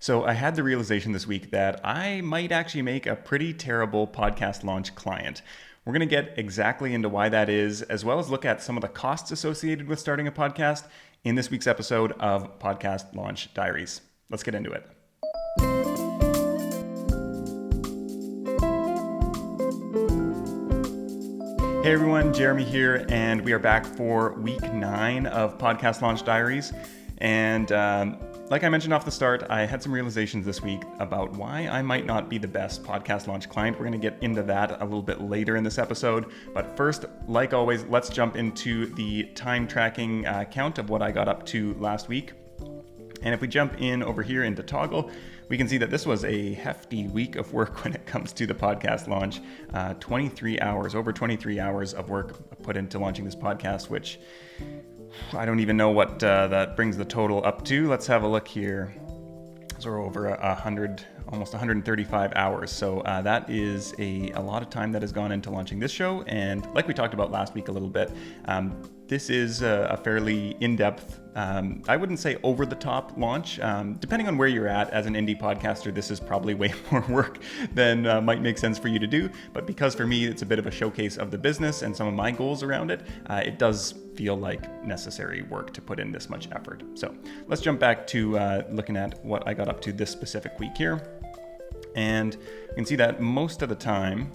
So I had the realization this week that I might actually make a pretty terrible podcast launch client. We're going to get exactly into why that is, as well as look at some of the costs associated with starting a podcast in this week's episode of Podcast Launch Diaries. Let's get into it. Hey everyone, Jeremy here, and we are back for week 9 of Podcast Launch Diaries. And like I mentioned off the start, I had some realizations this week about why I might not be the best podcast launch client. We're going to get into that a little bit later in this episode. But first, like always, let's jump into the time tracking count of what I got up to last week. And if we jump in over here into Toggle, we can see that this was a hefty week of work when it comes to the podcast launch. 23 hours, over 23 hours of work put into launching this podcast, which I don't even know what that brings the total up to. Let's have a look here. So we're over 100, almost 135 hours. So that is a lot of time that has gone into launching this show. And like we talked about last week a little bit, this is a fairly in-depth, I wouldn't say over-the-top launch. Depending on where you're at as an indie podcaster, this is probably way more work than might make sense for you to do. But because for me, it's a bit of a showcase of the business and some of my goals around it, it does feel like necessary work to put in this much effort. So let's jump back to looking at what I got up to this specific week here. And you can see that most of the time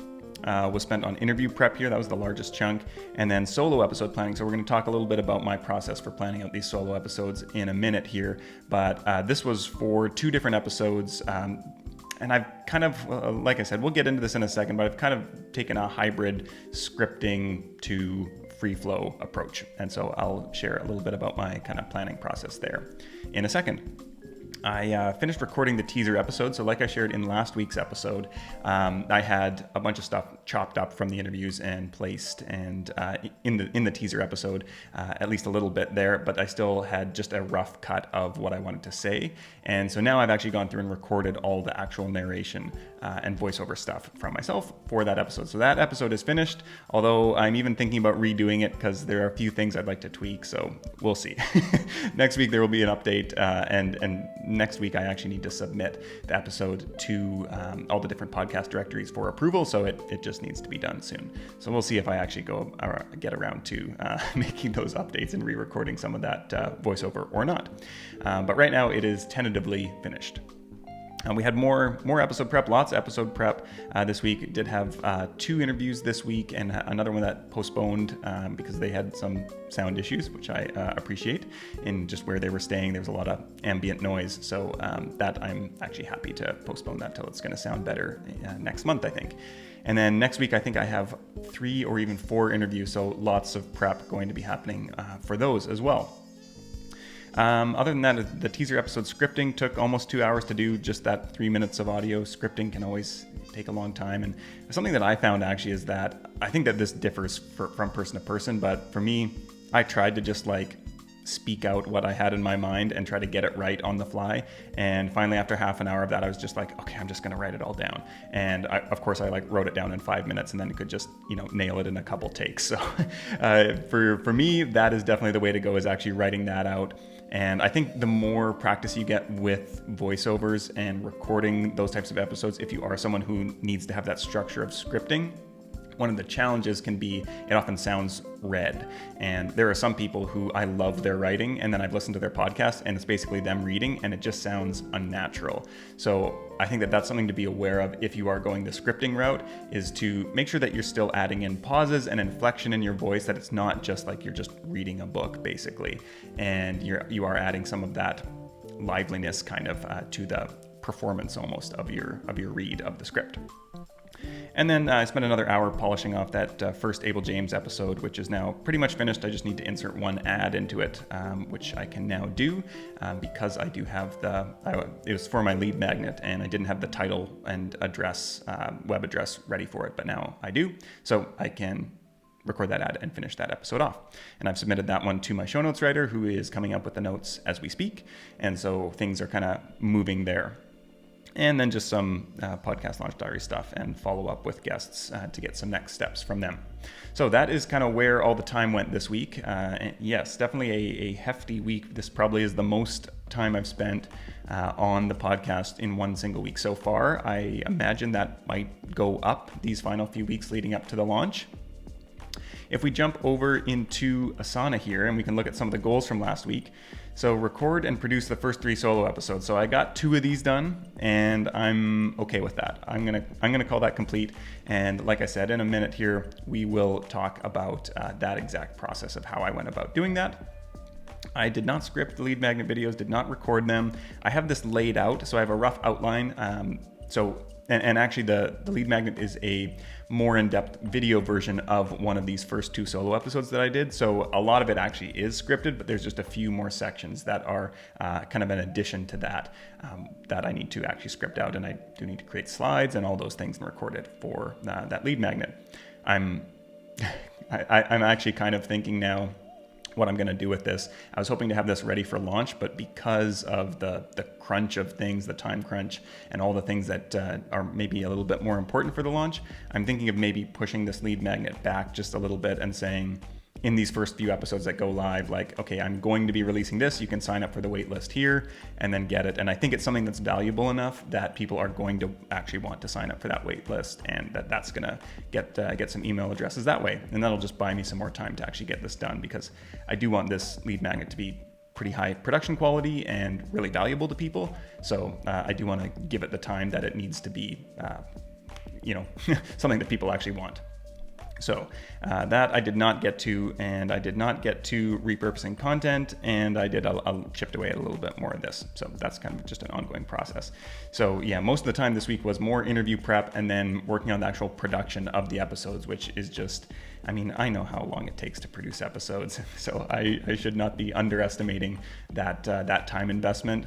was spent on interview prep here. That was the largest chunk. And then solo episode planning. So we're going to talk a little bit about my process for planning out these solo episodes in a minute here. But this was for 2 different episodes. And I've kind of, like I said, we'll get into this in a second, but I've kind of taken a hybrid scripting to free flow approach. And so I'll share a little bit about my kind of planning process there in a second. I finished recording the teaser episode. So like I shared in last week's episode, I had a bunch of stuff chopped up from the interviews and placed and in the teaser episode, at least a little bit there, but I still had just a rough cut of what I wanted to say. And so now I've actually gone through and recorded all the actual narration and voiceover stuff from myself for that episode. So that episode is finished, although I'm even thinking about redoing it because there are a few things I'd like to tweak. So we'll see. Next week, there will be an update and next week I actually need to submit the episode to all the different podcast directories for approval, so it just needs to be done soon. So we'll see if I actually get around to making those updates and re-recording some of that voiceover or not. But right now it is tentatively finished. We had more episode prep, lots of episode prep this week. Did have 2 interviews this week and another one that postponed because they had some sound issues, which I appreciate. In just where they were staying, there was a lot of ambient noise. So that I'm actually happy to postpone that till it's going to sound better next month, I think. And then next week, I think I have 3 or even 4 interviews. So lots of prep going to be happening for those as well. Other than that, the teaser episode scripting took almost 2 hours to do. Just that 3 minutes of audio scripting can always take a long time. And something that I found actually is that I think that this differs from person to person. But for me, I tried to just speak out what I had in my mind and try to get it right on the fly. And finally, after half an hour of that, I was just like, okay, I'm just going to write it all down. And of course, I wrote it down in 5 minutes and then could just, nail it in a couple takes. So for me, that is definitely the way to go, is actually writing that out. And I think the more practice you get with voiceovers and recording those types of episodes, if you are someone who needs to have that structure of scripting, one of the challenges can be it often sounds read. And there are some people who I love their writing, and then I've listened to their podcast and it's basically them reading and it just sounds unnatural. So I think that that's something to be aware of if you are going the scripting route, is to make sure that you're still adding in pauses and inflection in your voice, that it's not just like you're just reading a book basically, and you are adding some of that liveliness kind of to the performance almost of your read of the script. And then I spent another hour polishing off that first Abel James episode, which is now pretty much finished. I just need to insert one ad into it, which I can now do because I do have it was for my lead magnet and I didn't have the title and address, web address ready for it, but now I do. So I can record that ad and finish that episode off. And I've submitted that one to my show notes writer, who is coming up with the notes as we speak. And so things are kind of moving there. and then just some Podcast Launch Diary stuff and follow up with guests to get some next steps from them. So that is kind of where all the time went this week. And yes, definitely a hefty week. This probably is the most time I've spent on the podcast in one single week so far. I imagine that might go up these final few weeks leading up to the launch. If we jump over into Asana here and we can look at some of the goals from last week. So record and produce the first 3 solo episodes. So I got 2 of these done and I'm okay with that. I'm gonna call that complete. And like I said, in a minute here, we will talk about that exact process of how I went about doing that. I did not script the lead magnet videos, did not record them. I have this laid out, so I have a rough outline. And actually the lead magnet is a more in-depth video version of one of these first 2 solo episodes that I did. So a lot of it actually is scripted, but there's just a few more sections that are kind of an addition to that that I need to actually script out. And I do need to create slides and all those things and record it for that lead magnet. I'm actually kind of thinking now what I'm going to do with this. I was hoping to have this ready for launch, but because of the crunch of things, the time crunch, and all the things that are maybe a little bit more important for the launch, I'm thinking of maybe pushing this lead magnet back just a little bit and saying, in these first few episodes that go live, like, okay, I'm going to be releasing this. You can sign up for the wait list here and then get it. And I think it's something that's valuable enough that people are going to actually want to sign up for that wait list, and that's going to get some email addresses that way. And that'll just buy me some more time to actually get this done, because I do want this lead magnet to be pretty high production quality and really valuable to people. So I do want to give it the time that it needs to be, something that people actually want. So that I did not get to, and I did not get to repurposing content, and I chipped away at a little bit more of this. So that's kind of just an ongoing process. So yeah, most of the time this week was more interview prep and then working on the actual production of the episodes, which is just, I mean, I know how long it takes to produce episodes, so I should not be underestimating that time investment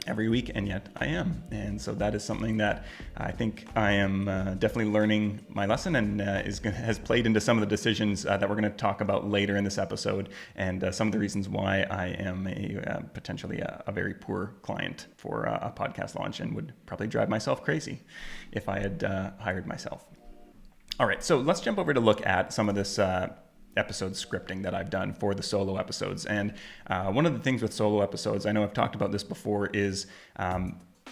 every week, and yet I am. And so that is something that I think I am definitely learning my lesson, and has played into some of the decisions that we're going to talk about later in this episode, and some of the reasons why I am potentially a very poor client for a podcast launch, and would probably drive myself crazy if I had hired myself. All right, so let's jump over to look at some of this episode scripting that I've done for the solo episodes. And one of the things with solo episodes, I know I've talked about this before, is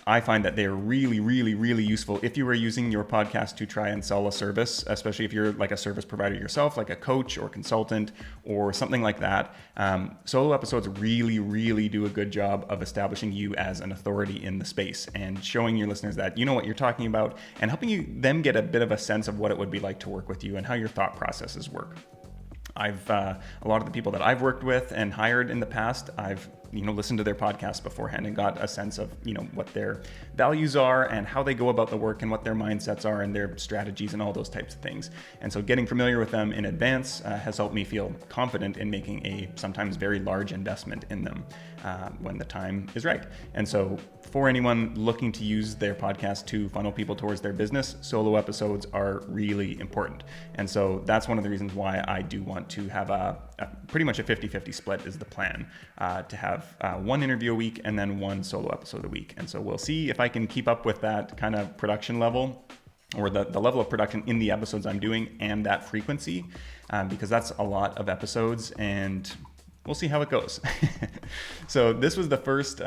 I find that they're really, really, really useful if you are using your podcast to try and sell a service, especially if you're like a service provider yourself, like a coach or consultant or something like that. Solo episodes really, really do a good job of establishing you as an authority in the space and showing your listeners that you know what you're talking about, and helping them get a bit of a sense of what it would be like to work with you and how your thought processes work. A lot of the people that I've worked with and hired in the past, I've listened to their podcasts beforehand and got a sense of what their values are and how they go about the work and what their mindsets are and their strategies and all those types of things. And so getting familiar with them in advance has helped me feel confident in making a sometimes very large investment in them when the time is right. And so for anyone looking to use their podcast to funnel people towards their business, solo episodes are really important. And so that's one of the reasons why I do want to have pretty much a 50-50 split is the plan, to have one interview a week and then one solo episode a week. And so we'll see if I can keep up with that kind of production level, or the level of production in the episodes I'm doing, and that frequency, because that's a lot of episodes, and we'll see how it goes. So this was the first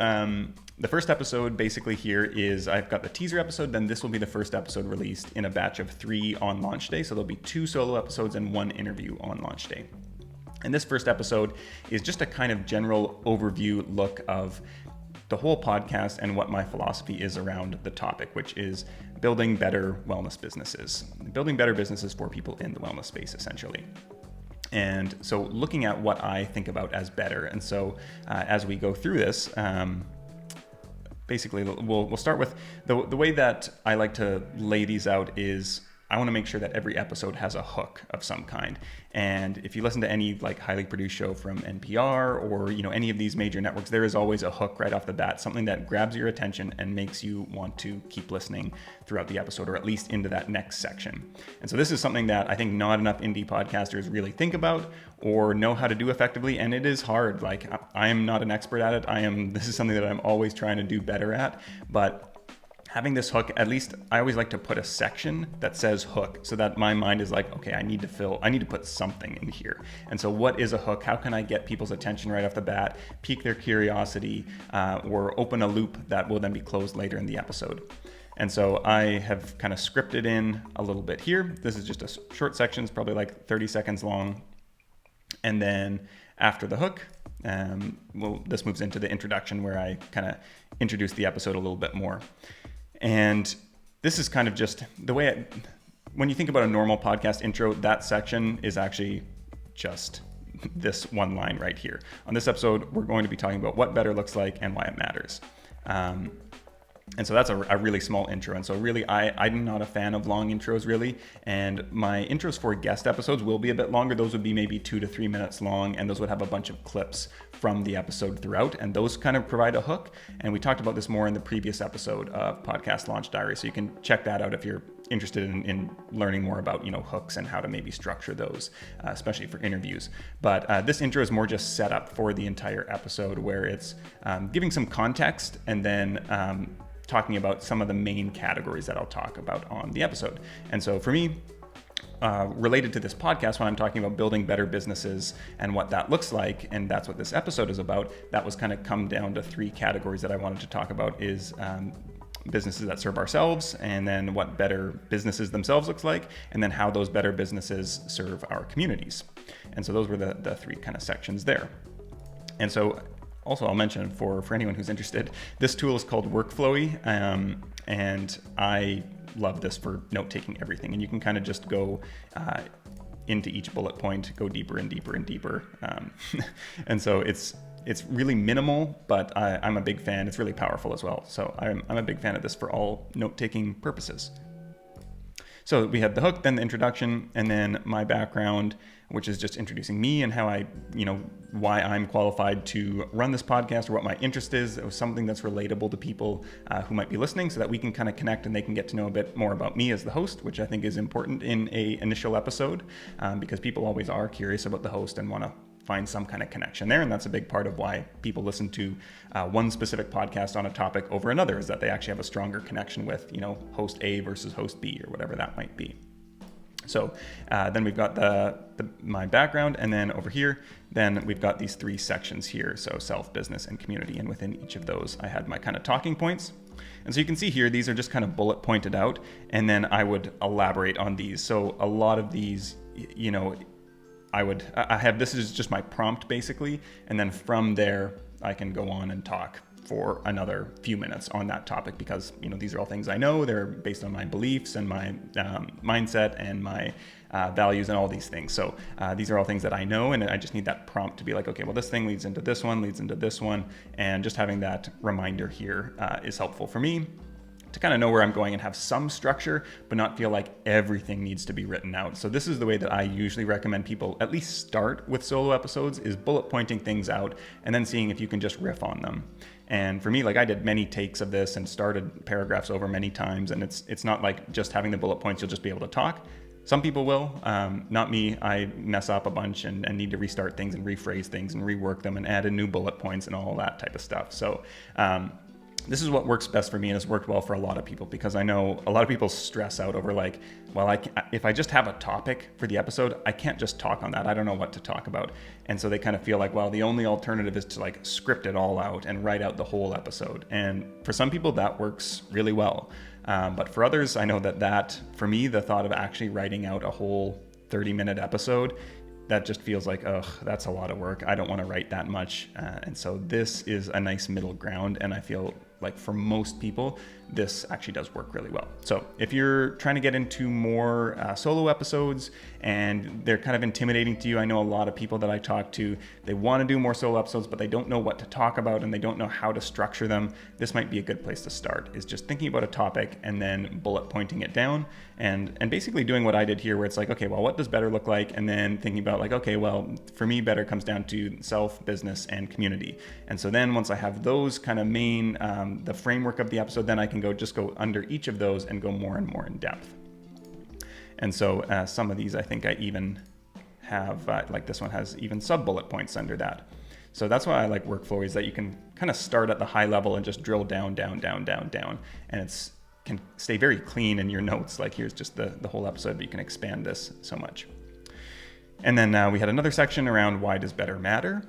episode. Basically here is, I've got the teaser episode, then this will be the first episode released in a batch of 3 on launch day. So there'll be 2 solo episodes and 1 interview on launch day. And this first episode is just a kind of general overview look of the whole podcast and what my philosophy is around the topic, which is building better wellness businesses, building better businesses for people in the wellness space, essentially. And so looking at what I think about as better. And so as we go through this, basically we'll start with the way that I like to lay these out is I want to make sure that every episode has a hook of some kind. And if you listen to any like highly produced show from NPR or any of these major networks, there is always a hook right off the bat, something that grabs your attention and makes you want to keep listening throughout the episode, or at least into that next section. And so this is something that I think not enough indie podcasters really think about or know how to do effectively, and it is hard. Like, I am not an expert at it. This is something that I'm always trying to do better at, but having this hook, at least I always like to put a section that says hook so that my mind is like, okay, I need to put something in here. And so what is a hook? How can I get people's attention right off the bat, pique their curiosity, or open a loop that will then be closed later in the episode? And so I have kind of scripted in a little bit here. This is just a short section, it's probably like 30 seconds long. And then after the hook, this moves into the introduction where I kind of introduce the episode a little bit more. And this is kind of just the way when you think about a normal podcast intro, that section is actually just this one line right here. On this episode, we're going to be talking about what better looks like and why it matters. And so that's a really small intro. And so really, I'm not a fan of long intros really. And my intros for guest episodes will be a bit longer. Those would be maybe 2 to 3 minutes long. And those would have a bunch of clips from the episode throughout. And those kind of provide a hook. And we talked about this more in the previous episode of Podcast Launch Diaries. So you can check that out if you're interested in learning more about, hooks and how to maybe structure those, especially for interviews. But this intro is more just set up for the entire episode where it's giving some context and then talking about some of the main categories that I'll talk about on the episode. And so for me, related to this podcast, when I'm talking about building better businesses and what that looks like, and that's what this episode is about, that was kind of come down to 3 categories that I wanted to talk about is businesses that serve ourselves, and then what better businesses themselves looks like, and then how those better businesses serve our communities. And so those were the 3 kind of sections there. And so also, I'll mention for anyone who's interested, this tool is called Workflowy, and I love this for note-taking everything. And you can kind of just go into each bullet point, go deeper and deeper and deeper. And so it's really minimal, but I'm a big fan. It's really powerful as well. So I'm a big fan of this for all note-taking purposes. So we had the hook, then the introduction, and then my background, which is just introducing me and how why I'm qualified to run this podcast or what my interest is. It was something that's relatable to people who might be listening so that we can kind of connect and they can get to know a bit more about me as the host, which I think is important in a initial episode because people always are curious about the host and want to find some kind of connection there. And that's a big part of why people listen to one specific podcast on a topic over another, is that they actually have a stronger connection with, host A versus host B or whatever that might be. So then we've got my background, and then over here, then we've got these 3 sections here. So self, business, and community. And within each of those, I had my kind of talking points. And so you can see here, these are just kind of bullet pointed out, and then I would elaborate on these. So a lot of these, this is just my prompt basically. And then from there, I can go on and talk for another few minutes on that topic because, these are all things I know. They're based on my beliefs and my mindset and my values and all these things. So these are all things that I know, and I just need that prompt to be like, okay, well, this thing leads into this one. And just having that reminder here is helpful for me to kind of know where I'm going and have some structure, but not feel like everything needs to be written out. So this is the way that I usually recommend people at least start with solo episodes, is bullet pointing things out and then seeing if you can just riff on them. And for me, like I did many takes of this and started paragraphs over many times. And it's not like just having the bullet points, you'll just be able to talk. Some people will, not me. I mess up a bunch and need to restart things and rephrase things and rework them and add in new bullet points and all that type of stuff. So this is what works best for me, and has worked well for a lot of people, because I know a lot of people stress out over like, well, if I just have a topic for the episode, I can't just talk on that. I don't know what to talk about. And so they kind of feel like, well, the only alternative is to like script it all out and write out the whole episode. And for some people that works really well. But for others, I know that for me, the thought of actually writing out a whole 30-minute episode, that just feels like, ugh, that's a lot of work. I don't want to write that much. And so this is a nice middle ground. And I feel like for most people, this actually does work really well. So if you're trying to get into more solo episodes and they're kind of intimidating to you, I know a lot of people that I talk to, they want to do more solo episodes, but they don't know what to talk about and they don't know how to structure them. This might be a good place to start, is just thinking about a topic and then bullet pointing it down and basically doing what I did here, where it's like, okay, well, what does better look like? And then thinking about like, okay, well, for me, better comes down to self, business, and community. And so then once I have those kind of main, the framework of the episode, then I can go under each of those and go more and more in depth. And so some of these I think I even have, like this one has even sub-bullet points under that. So that's why I like Workflowy, is that you can kind of start at the high level and just drill down. And can stay very clean in your notes. Like here's just the whole episode, but you can expand this so much. And then we had another section around why does better matter?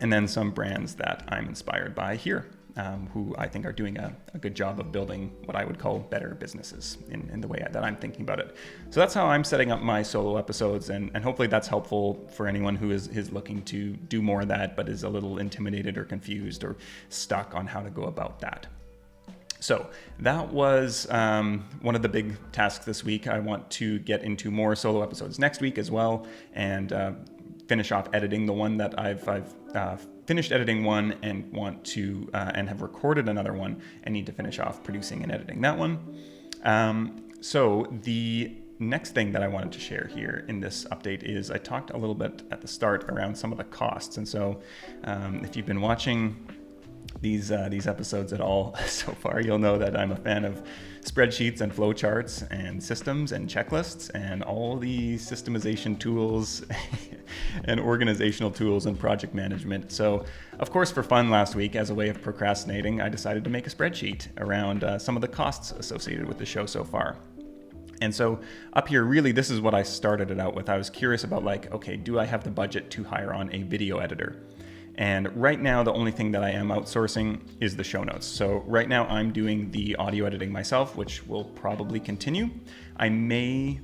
And then some brands that I'm inspired by here, who I think are doing a good job of building what I would call better businesses in the way that I'm thinking about it. So that's how I'm setting up my solo episodes, and hopefully that's helpful for anyone who is looking to do more of that, but is a little intimidated or confused or stuck on how to go about that. So that was one of the big tasks this week. I want to get into more solo episodes next week as well, and finish off editing the one that I've finished editing one and want to and have recorded another one and need to finish off producing and editing that one. So the next thing that I wanted to share here in this update is I talked a little bit at the start around some of the costs. And so if you've been watching these episodes at all so far, you'll know that I'm a fan of spreadsheets and flowcharts and systems and checklists and all the systemization tools and organizational tools and project management. So of course, for fun last week, as a way of procrastinating, I decided to make a spreadsheet around some of the costs associated with the show so far. And so up here, really, this is what I started it out with. I was curious about like, okay, do I have the budget to hire on a video editor? And right now, the only thing that I am outsourcing is the show notes. So right now I'm doing the audio editing myself, which will probably continue. I may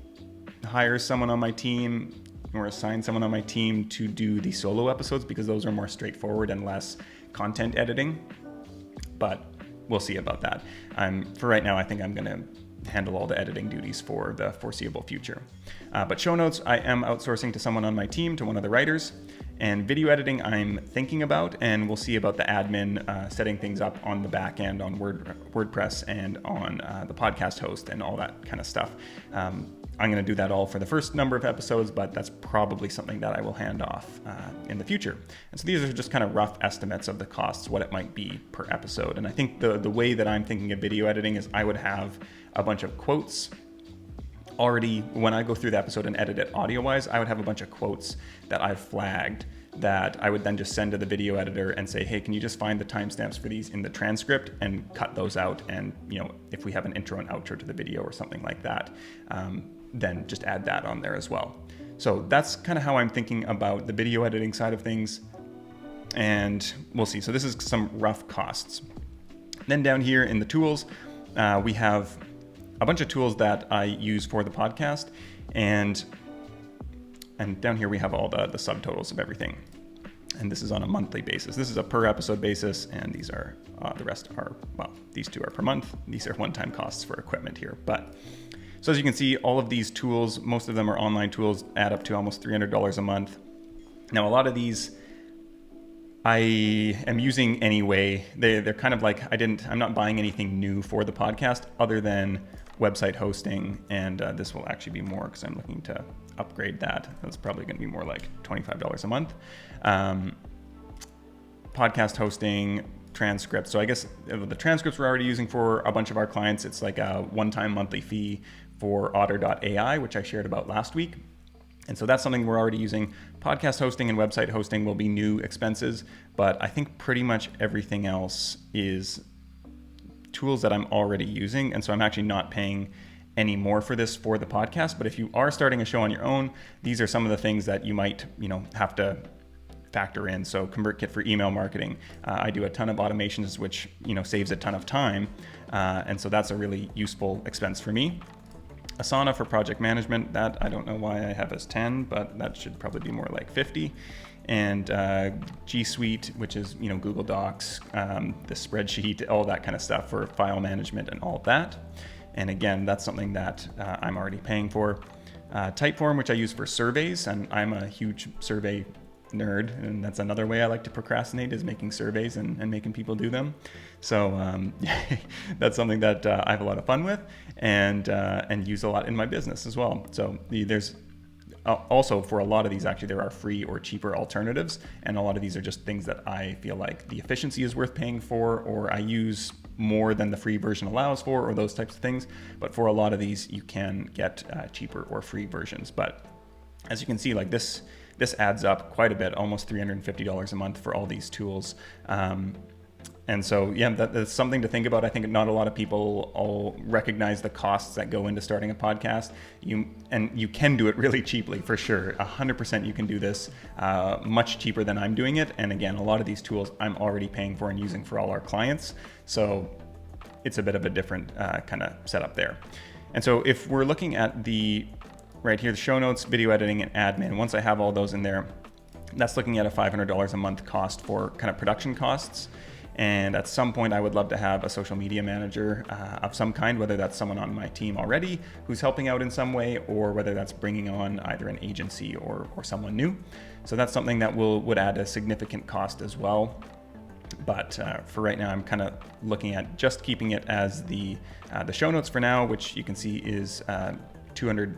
hire someone on my team or assign someone on my team to do the solo episodes because those are more straightforward and less content editing, but we'll see about that. For right now, I think I'm gonna handle all the editing duties for the foreseeable future. But show notes, I am outsourcing to someone on my team, to one of the writers. And video editing, I'm thinking about, and we'll see about the admin, setting things up on the back end on WordPress and on the podcast host and all that kind of stuff. I'm going to do that all for the first number of episodes, but that's probably something that I will hand off in the future. And so these are just kind of rough estimates of the costs, what it might be per episode. And I think the way that I'm thinking of video editing is I would have a bunch of quotes already. When I go through the episode and edit it audio-wise, I would have a bunch of quotes that I've flagged that I would then just send to the video editor and say, hey, can you just find the timestamps for these in the transcript and cut those out? And if we have an intro and outro to the video or something like that, then just add that on there as well. So that's kind of how I'm thinking about the video editing side of things. And we'll see. So this is some rough costs. Then down here in the tools, we have a bunch of tools that I use for the podcast, and down here we have all the subtotals of everything. And this is on a monthly basis. This is a per episode basis, and these are the rest are, well, these two are per month. These are one-time costs for equipment here. But so as you can see, all of these tools, most of them are online tools, add up to almost $300 a month. Now, a lot of these I am using anyway. They're kind of like, I'm not buying anything new for the podcast other than website hosting, and this will actually be more because I'm looking to upgrade that. That's probably going to be more like $25 a month. Podcast hosting, transcripts. So I guess the transcripts we're already using for a bunch of our clients. It's like a one-time monthly fee for otter.ai, which I shared about last week. And so that's something we're already using. Podcast hosting and website hosting will be new expenses, but I think pretty much everything else is tools that I'm already using. And so I'm actually not paying any more for this for the podcast. But if you are starting a show on your own, these are some of the things that you might, have to factor in. So ConvertKit for email marketing. I do a ton of automations, which, saves a ton of time. And so that's a really useful expense for me. Asana for project management, that I don't know why I have as 10, but that should probably be more like 50. And G Suite, which is Google Docs, the spreadsheet, all that kind of stuff for file management and all that. And again, that's something that I'm already paying for. Typeform, which I use for surveys, and I'm a huge survey nerd, and that's another way I like to procrastinate, is making surveys and making people do them. So that's something that I have a lot of fun with and use a lot in my business as well. So there's also, for a lot of these, actually, there are free or cheaper alternatives, and a lot of these are just things that I feel like the efficiency is worth paying for, or I use more than the free version allows for, or those types of things. But for a lot of these, you can get cheaper or free versions. But as you can see, like this adds up quite a bit, almost $350 a month for all these tools. And so, yeah, that's something to think about. I think not a lot of people all recognize the costs that go into starting a podcast. You can do it really cheaply, for sure. 100% you can do this much cheaper than I'm doing it. And again, a lot of these tools I'm already paying for and using for all our clients. So it's a bit of a different kind of setup there. And so if we're looking at right here, the show notes, video editing, and admin, once I have all those in there, that's looking at a $500 a month cost for kind of production costs. And at some point, I would love to have a social media manager of some kind, whether that's someone on my team already who's helping out in some way, or whether that's bringing on either an agency or someone new. So that's something that would add a significant cost as well. But for right now, I'm kind of looking at just keeping it as the show notes for now, which you can see is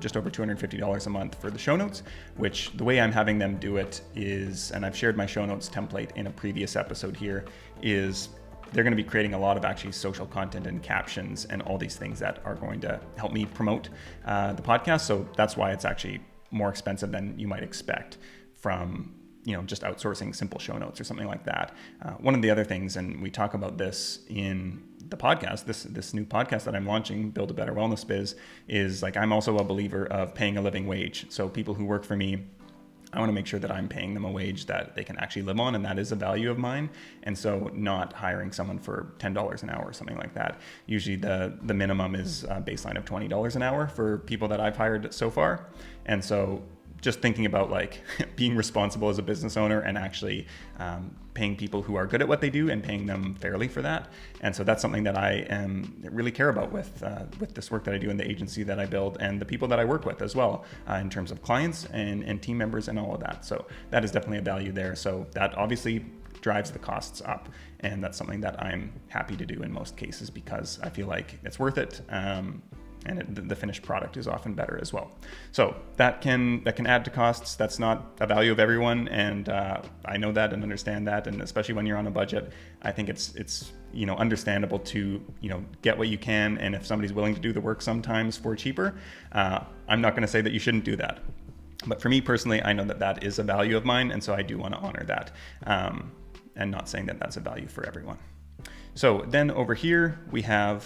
just over $250 a month for the show notes, which the way I'm having them do it is, and I've shared my show notes template in a previous episode here, is they're going to be creating a lot of actually social content and captions and all these things that are going to help me promote the podcast. So that's why it's actually more expensive than you might expect from just outsourcing simple show notes or something like that. One of the other things, and we talk about this in the podcast, this new podcast that I'm launching, Build a Better Wellness Biz, is like, I'm also a believer of paying a living wage. So people who work for me, I want to make sure that I'm paying them a wage that they can actually live on, and that is a value of mine. And so not hiring someone for $10 an hour or something like that. Usually the minimum is a baseline of $20 an hour for people that I've hired so far. And so just thinking about like being responsible as a business owner and actually paying people who are good at what they do and paying them fairly for that. And so that's something that I really care about with this work that I do in the agency that I build and the people that I work with as well, in terms of clients and team members and all of that. So that is definitely a value there. So that obviously drives the costs up, and that's something that I'm happy to do in most cases because I feel like it's worth it. And the finished product is often better as well. So that can add to costs. That's not a value of everyone, and I know that and understand that. And especially when you're on a budget, I think it's understandable to get what you can. And if somebody's willing to do the work sometimes for cheaper, I'm not going to say that you shouldn't do that. But for me personally, I know that is a value of mine, and so I do want to honor that, and not saying that that's a value for everyone. So then over here we have.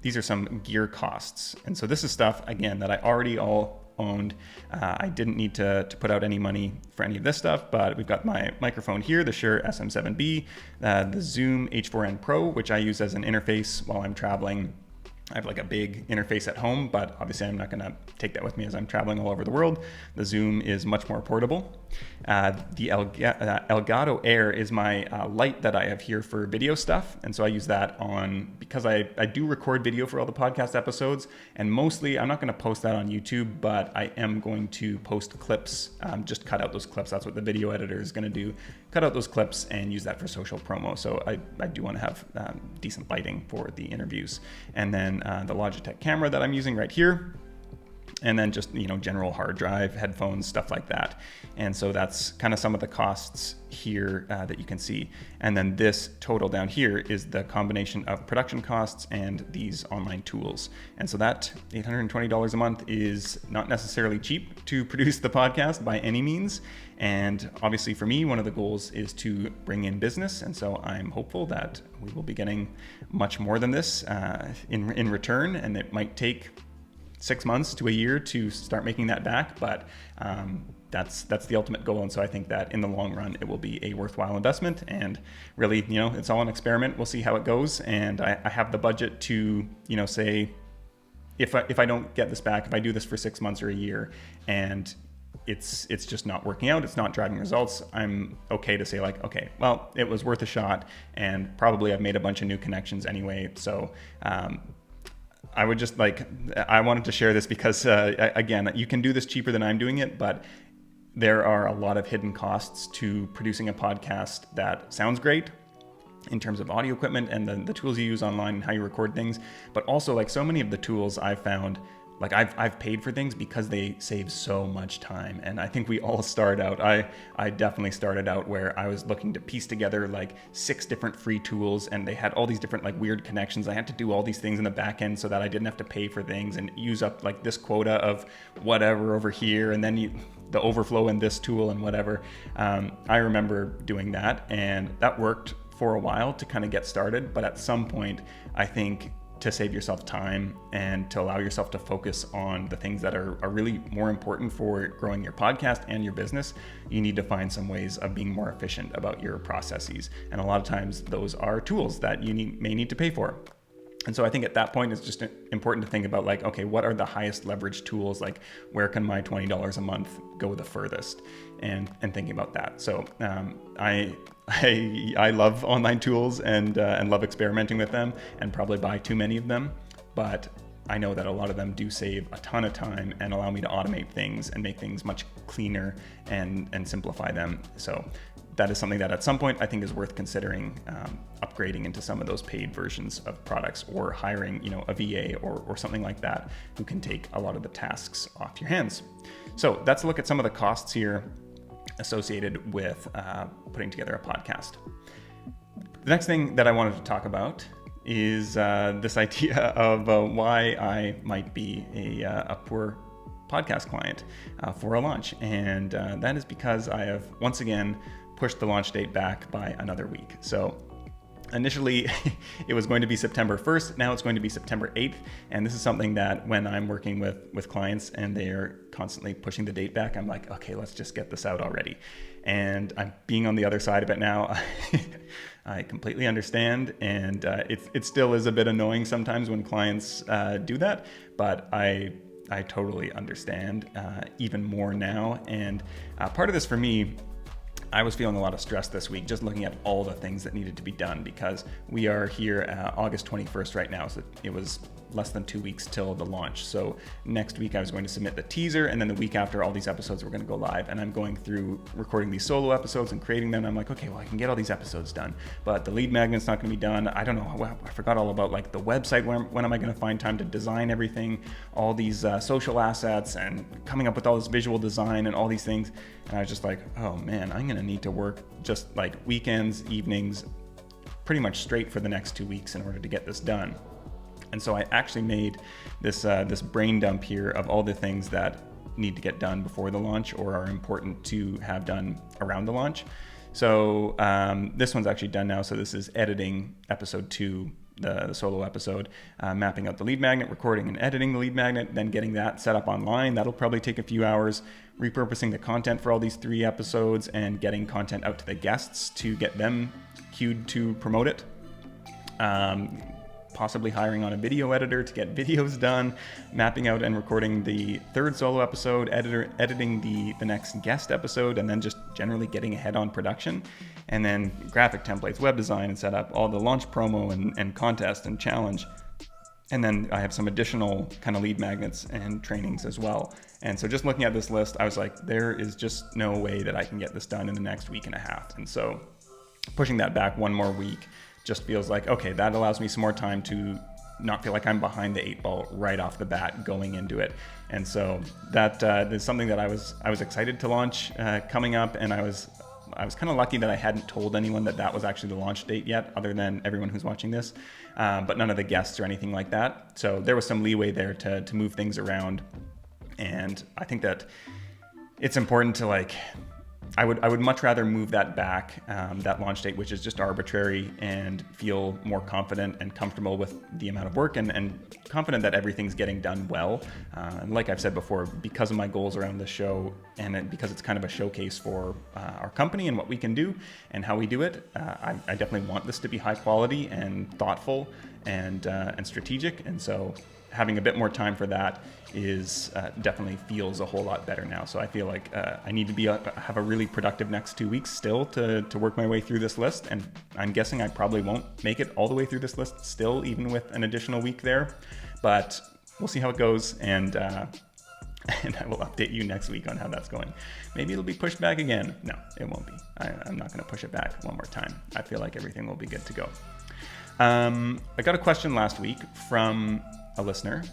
These are some gear costs. And so this is stuff, again, that I already all owned. I didn't need to put out any money for any of this stuff, but we've got my microphone here, the Shure SM7B, the Zoom H4n Pro, which I use as an interface while I'm traveling. I have like a big interface at home, but obviously I'm not going to take that with me as I'm traveling all over the world. The Zoom is much more portable. The Elgato Air is my light that I have here for video stuff. And so I use that because I do record video for all the podcast episodes. And mostly I'm not going to post that on YouTube, but I am going to post clips, just cut out those clips. That's what the video editor is going to do. Cut out those clips and use that for social promo. So I do want to have decent lighting for the interviews. And then the Logitech camera that I'm using right here. And then just, general hard drive, headphones, stuff like that. And so that's kind of some of the costs here that you can see. And then this total down here is the combination of production costs and these online tools. And so that $820 a month is not necessarily cheap to produce the podcast by any means. And obviously for me, one of the goals is to bring in business. And so I'm hopeful that we will be getting much more than this in return. And it might take 6 months to a year to start making that back, but that's the ultimate goal. And so I think that in the long run, it will be a worthwhile investment. And really, it's all an experiment. We'll see how it goes. And I have the budget to, say, if I don't get this back, if I do this for 6 months or a year, and it's just not working out, it's not driving results, I'm okay to say like, okay, well, it was worth a shot, and probably I've made a bunch of new connections anyway. So I would just I wanted to share this because, again, you can do this cheaper than I'm doing it, but there are a lot of hidden costs to producing a podcast that sounds great in terms of audio equipment and the tools you use online and how you record things. But also, so many of the tools I've found, I've paid for things because they save so much time. And I think we all start out, I definitely started out where I was looking to piece together 6 different free tools, and they had all these different weird connections. I had to do all these things in the back end so that I didn't have to pay for things and use up this quota of whatever over here, and then the overflow in this tool and whatever. I remember doing that, and that worked for a while to kind of get started. But at some point, I think to save yourself time and to allow yourself to focus on the things that are really more important for growing your podcast and your business, you need to find some ways of being more efficient about your processes. And a lot of times those are tools that you may need to pay for. And so I think at that point, it's just important to think about like, okay, what are the highest leverage tools? Like, where can my $20 a month go the furthest? And thinking about that. So I love online tools and love experimenting with them, and probably buy too many of them. But I know that a lot of them do save a ton of time and allow me to automate things and make things much cleaner and simplify them. So that is something that at some point I think is worth considering, upgrading into some of those paid versions of products, or hiring, a VA or something like that who can take a lot of the tasks off your hands. So that's a look at some of the costs here associated with putting together a podcast. The next thing that I wanted to talk about is this idea of why I might be a poor podcast client for a launch. And that is because I have once again pushed the launch date back by another week. So initially it was going to be September 1st. Now it's going to be September 8th. And this is something that when I'm working with clients and they are constantly pushing the date back, I'm like, okay, let's just get this out already. And I'm being on the other side of it now. I completely understand. And it still is a bit annoying sometimes when clients do that, but I totally understand even more now. And part of this for me, I was feeling a lot of stress this week, just looking at all the things that needed to be done, because we are here August 21st right now. So it was less than 2 weeks till the launch. So next week I was going to submit the teaser, and then the week after all these episodes were going to go live. And I'm going through recording these solo episodes and creating them. And I'm like, okay, well, I can get all these episodes done, but the lead magnet's not going to be done. I don't know. I forgot all about like the website. When am I going to find time to design everything, all these social assets, and coming up with all this visual design and all these things. And I was just like, oh man, I'm going to need to work just like weekends, evenings, pretty much straight for the next 2 weeks in order to get this done. And so I actually made this brain dump here of all the things that need to get done before the launch, or are important to have done around the launch. So this one's actually done now. So this is editing episode 2, the solo episode, mapping out the lead magnet, recording and editing the lead magnet, then getting that set up online. That'll probably take a few hours. Repurposing the content for all these 3 episodes and getting content out to the guests to get them queued to promote it. Possibly hiring on a video editor to get videos done, mapping out and recording the 3rd solo episode, editing the next guest episode, and then just generally getting ahead on production. And then graphic templates, web design and setup, all the launch promo and contest and challenge. And then I have some additional kind of lead magnets and trainings as well. And so just looking at this list, I was like, there is just no way that I can get this done in the next week and a half. And so pushing that back one more week just feels like, okay, that allows me some more time to not feel like I'm behind the 8 ball right off the bat going into it. And so that is something that I was excited to launch coming up. And I was kind of lucky that I hadn't told anyone that was actually the launch date yet, other than everyone who's watching this, but none of the guests or anything like that. So there was some leeway there to move things around. And I think that it's important to I would much rather move that back, that launch date, which is just arbitrary, and feel more confident and comfortable with the amount of work and confident that everything's getting done well. And like I've said before, because of my goals around this show, and because it's kind of a showcase for our company and what we can do and how we do it, I definitely want this to be high quality and thoughtful and strategic. And so having a bit more time for that is definitely feels a whole lot better now. So I feel like I need to have a really productive next 2 weeks still to work my way through this list. And I'm guessing I probably won't make it all the way through this list still, even with an additional week there. But we'll see how it goes. And I will update you next week on how that's going. Maybe it'll be pushed back again. No, it won't be. I'm not going to push it back one more time. I feel like everything will be good to go. I got a question last week from a listener,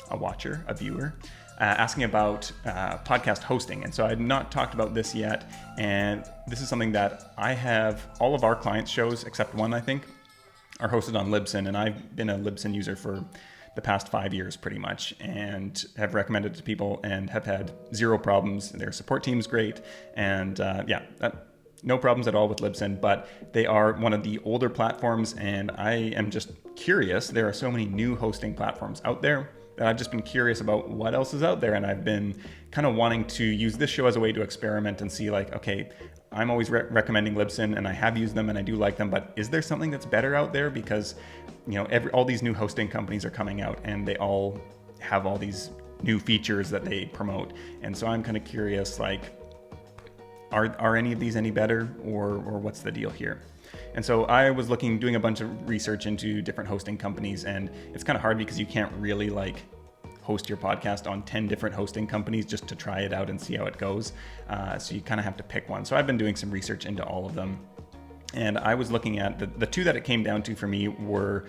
a watcher, a viewer, asking about podcast hosting. And so I had not talked about this yet. And this is something that I have, all of our clients' shows, except one, I think, are hosted on Libsyn. And I've been a Libsyn user for the past 5 years pretty much, and have recommended it to people and have had zero problems. Their support team's great. And no problems at all with Libsyn, but they are one of the older platforms, and I am just curious. There are so many new hosting platforms out there that I've just been curious about what else is out there, and I've been kind of wanting to use this show as a way to experiment and see like, okay, I'm always recommending Libsyn, and I have used them and I do like them, but is there something that's better out there? Because, all these new hosting companies are coming out and they all have all these new features that they promote. And so I'm kind of curious, like, are any of these any better, or what's the deal here? And so I was doing a bunch of research into different hosting companies, and it's kind of hard because you can't really like host your podcast on 10 different hosting companies just to try it out and see how it goes. So you kind of have to pick one. So I've been doing some research into all of them. And I was looking at the two that it came down to for me were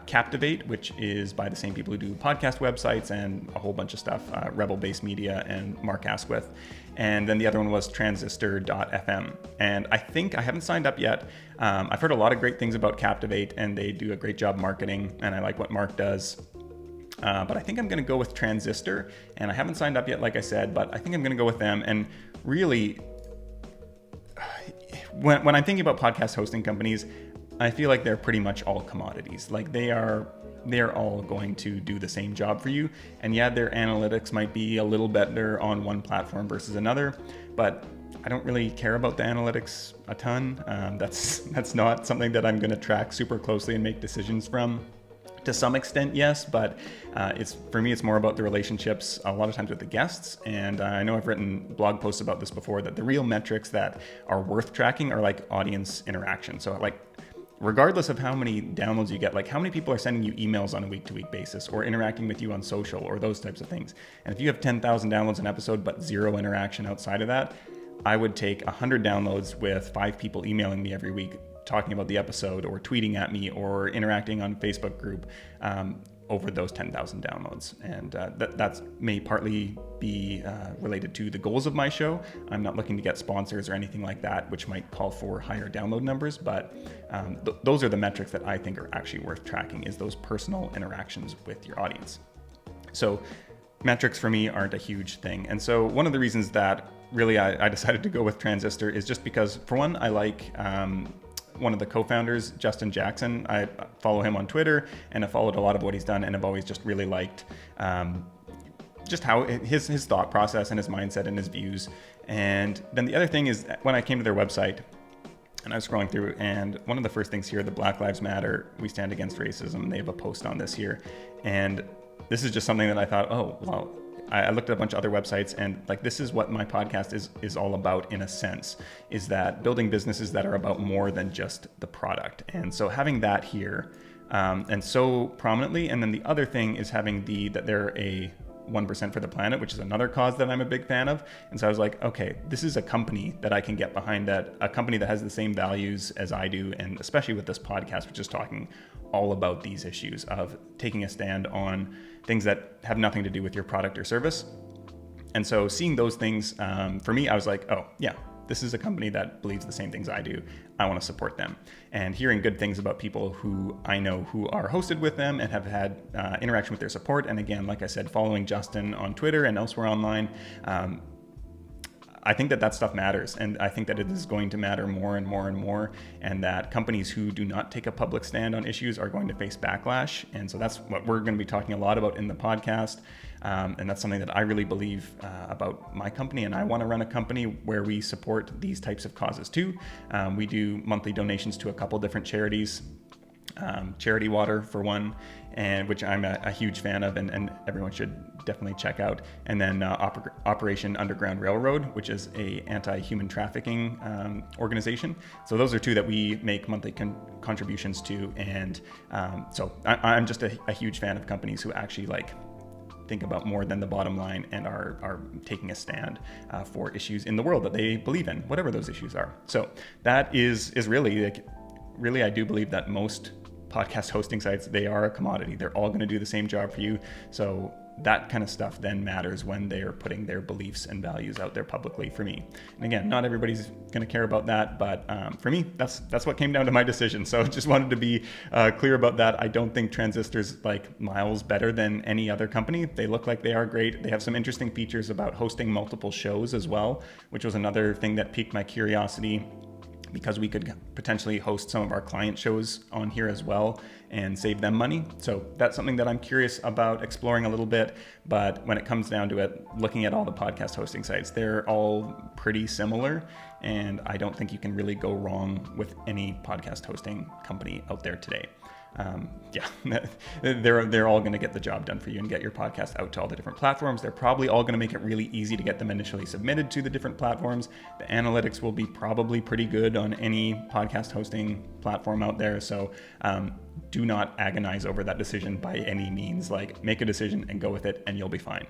Captivate, which is by the same people who do podcast websites and a whole bunch of stuff, Rebel Base Media and Mark Asquith. And then the other one was Transistor.fm. And I think I haven't signed up yet. I've heard a lot of great things about Captivate, and they do a great job marketing, and I like what Mark does. But I think I'm going to go with Transistor, and I haven't signed up yet, like I said, but I think I'm going to go with them. And really, when I'm thinking about podcast hosting companies, I feel like they're pretty much all commodities. Like they're all going to do the same job for you. And yeah, their analytics might be a little better on one platform versus another, but I don't really care about the analytics a ton. That's not something that I'm going to track super closely and make decisions from. To some extent, yes, but for me, it's more about the relationships a lot of times with the guests. And I know I've written blog posts about this before, that the real metrics that are worth tracking are like audience interaction. So like, regardless of how many downloads you get, like how many people are sending you emails on a week-to-week basis or interacting with you on social or those types of things. And if you have 10,000 downloads an episode, but zero interaction outside of that, I would take 100 downloads with 5 people emailing me every week talking about the episode or tweeting at me or interacting on Facebook group over those 10,000 downloads. And that may partly be related to the goals of my show. I'm not looking to get sponsors or anything like that, which might call for higher download numbers, but those are the metrics that I think are actually worth tracking, is those personal interactions with your audience. So metrics for me aren't a huge thing. And so one of the reasons that really I decided to go with Transistor is just because, for one, I like one of the co-founders, Justin Jackson. I follow him on Twitter, and I've followed a lot of what he's done, and I've always just really liked just how his thought process and his mindset and his views. And then the other thing is, when I came to their website and I was scrolling through, and one of the first things here, the Black Lives Matter, we stand against racism, they have a post on this here. And this is just something that I thought, oh, well, I looked at a bunch of other websites, and like, this is what my podcast is all about, in a sense, is that building businesses that are about more than just the product. And so having that here, and so prominently, and then the other thing is having that they're a 1% for the planet, which is another cause that I'm a big fan of. And so I was like, okay, this is a company that I can get behind, that a company that has the same values as I do. And especially with this podcast, which is talking all about these issues of taking a stand on things that have nothing to do with your product or service. And so seeing those things, for me, I was like, oh yeah, this is a company that believes the same things I do. I want to support them. And hearing good things about people who I know who are hosted with them and have had interaction with their support. And again, like I said, following Justin on Twitter and elsewhere online, I think that stuff matters. And I think that it is going to matter more and more and more. And that companies who do not take a public stand on issues are going to face backlash. And so that's what we're going to be talking a lot about in the podcast. And that's something that I really believe about my company. And I want to run a company where we support these types of causes too. We do monthly donations to a couple different charities. Charity Water for one, and which I'm a huge fan of, and everyone should definitely check out. And then Operation Underground Railroad, which is a anti-human trafficking organization. So those are two that we make monthly contributions to. And so I'm just a huge fan of companies who actually think about more than the bottom line and are taking a stand for issues in the world that they believe in, whatever those issues are. So that is really I do believe that most podcast hosting sites, they are a commodity. They're all going to do the same job for you. So that kind of stuff then matters when they are putting their beliefs and values out there publicly for me. And again, not everybody's going to care about that, but for me, that's what came down to my decision. So just wanted to be clear about that. I don't think Transistor's like miles better than any other company. They look like they are great. They have some interesting features about hosting multiple shows as well, which was another thing that piqued my curiosity, because we could potentially host some of our client shows on here as well and save them money. So that's something that I'm curious about exploring a little bit. But when it comes down to it, looking at all the podcast hosting sites, they're all pretty similar. And I don't think you can really go wrong with any podcast hosting company out there today. They're all going to get the job done for you and get your podcast out to all the different platforms. They're probably all going to make it really easy to get them initially submitted to the different platforms. The analytics will be probably pretty good on any podcast hosting platform out there. So do not agonize over that decision by any means. Like, make a decision and go with it, and you'll be fine.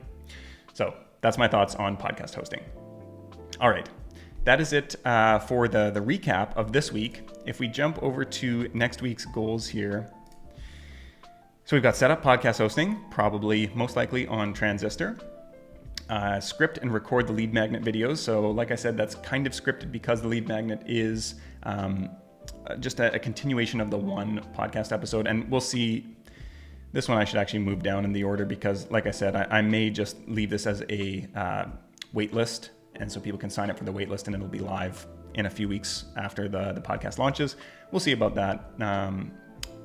So that's my thoughts on podcast hosting. All right. That is it for the recap of this week. If we jump over to next week's goals here. So we've got set up podcast hosting, probably most likely on Transistor. Script and record the lead magnet videos. So like I said, that's kind of scripted because the lead magnet is just a continuation of the one podcast episode. And we'll see, this one I should actually move down in the order because like I said, I may just leave this as a wait list. And so people can sign up for the wait list and it'll be live in a few weeks after the podcast launches. We'll see about that.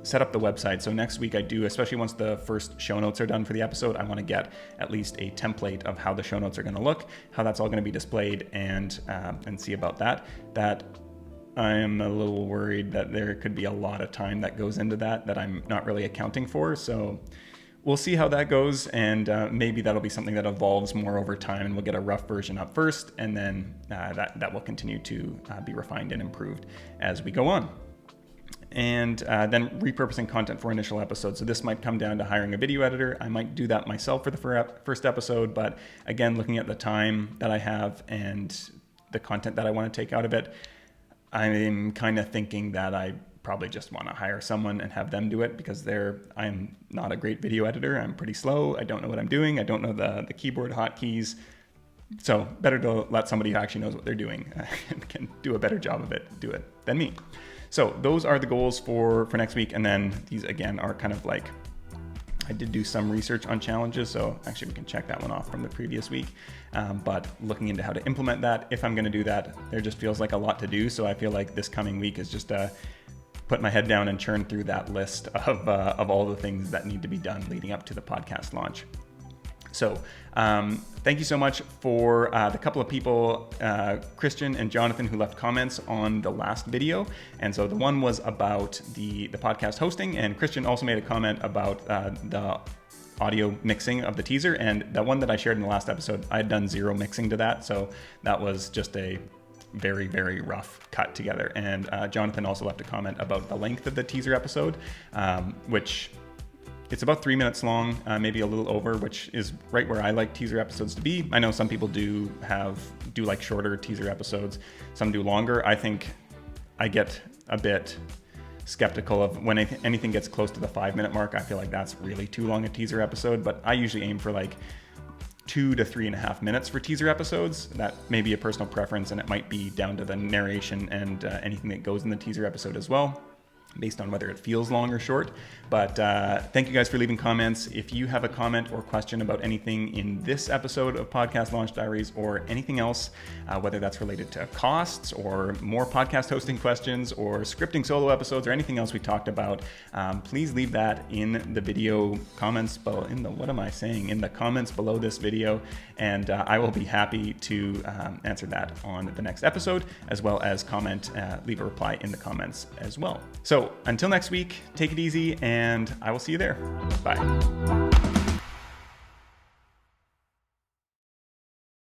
Set up the website. So next week I do, especially once the first show notes are done for the episode, I want to get at least a template of how the show notes are going to look, how that's all going to be displayed, and see about that. That I'm a little worried that there could be a lot of time that goes into that I'm not really accounting for. So we'll see how that goes, and maybe that'll be something that evolves more over time, and we'll get a rough version up first, and then that will continue to be refined and improved as we go on. And then repurposing content for initial episodes. So this might come down to hiring a video editor. I might do that myself for the first episode, but again, looking at the time that I have and the content that I want to take out of it, I'm kind of thinking that I probably just want to hire someone and have them do it, because I'm not a great video editor. I'm pretty slow. I don't know what I'm doing. I don't know the keyboard hotkeys. So better to let somebody who actually knows what they're doing and can do a better job of it do it than me. So those are the goals for next week. And then these again are kind of like, I did do some research on challenges, so actually we can check that one off from the previous week. But looking into how to implement that, if I'm going to do that, there just feels like a lot to do. So I feel like this coming week is just put my head down and churn through that list of all the things that need to be done leading up to the podcast launch. So thank you so much for the couple of people, Christian and Jonathan, who left comments on the last video. And so the one was about the podcast hosting, and Christian also made a comment about the audio mixing of the teaser. And the one that I shared in the last episode, I had done zero mixing to that. So that was just a very, very rough cut together. And Jonathan also left a comment about the length of the teaser episode, which it's about 3 minutes long, maybe a little over, which is right where I like teaser episodes to be. I know some people do like shorter teaser episodes. Some do longer. I think I get a bit skeptical of when anything gets close to the 5-minute mark. I feel like that's really too long a teaser episode, but I usually aim for like 2 to 3.5 minutes for teaser episodes. That may be a personal preference, and it might be down to the narration and anything that goes in the teaser episode as well, based on whether it feels long or short. But thank you guys for leaving comments. If you have a comment or question about anything in this episode of Podcast Launch Diaries or anything else, whether that's related to costs or more podcast hosting questions or scripting solo episodes or anything else we talked about, please leave that in the video comments below, in the comments below this video, and I will be happy to answer that on the next episode, as well as leave a reply in the comments as well. So until next week, take it easy, and I will see you there. Bye.